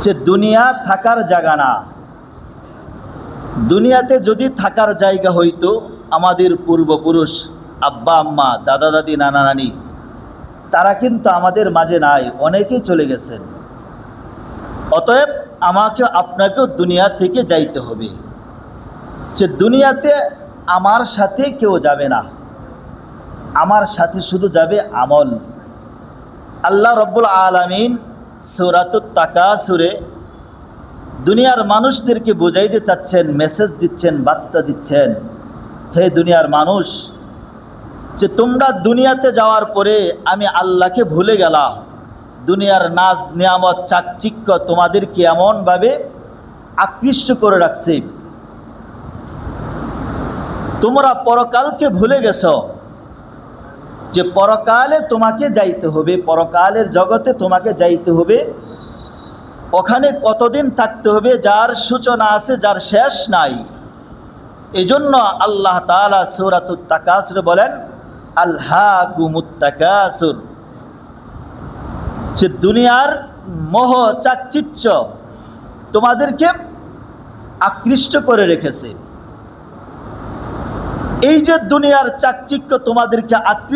যে দুনিয়া থাকার জায়গা না। দুনিয়াতে যদি থাকার জায়গা হইতো, আমাদের পূর্বপুরুষ আব্বা আম্মা দাদা দাদি নানা নানি তারা কিন্তু আমাদের মাঝে নাই, অনেকেই চলে গেছেন। অতএব আমাকে আপনাকেও দুনিয়া থেকে যাইতে হবে। যে দুনিয়াতে আমার সাথে কেউ যাবে না, আমার সাথে শুধু যাবে আমল। আল্লাহ রব্বুল আলামিন সূরাতুত তাকাসুরে দুনিয়ার মানুষদেরকে বুঝাইতে চাচ্ছেন, মেসেজ দিচ্ছেন, বার্তা দিচ্ছেন, হে দুনিয়ার মানুষ, যে তোমরা দুনিয়াতে যাওয়ার পরে আমি আল্লাহকে ভুলে গেলাম। দুনিয়ার নাজ নিয়ামত চাকচিক্য তোমাদেরকে এমনভাবে আকৃষ্ট করে রাখছে, তোমরা পরকালকে ভুলে গেছো। যে পরকালে তোমাকে যাইতে হবে, পরকালের জগতে তোমাকে যাইতে হবে। ওখানে কতদিন থাকতে হবে যার সূচনা আছে, যার শেষ নাই। এজন্য আল্লাহ তাআলা সূরাতুত তাকাসুরে বলেন আলহাকুমুত তাকাসুর, যে দুনিয়ার মোহ চাকচিক্য তোমাদেরকে আকৃষ্ট করে রেখেছে। এই যে দুনিয়ার চাকচিক্য তোমাদেরকে আকৃষ্ট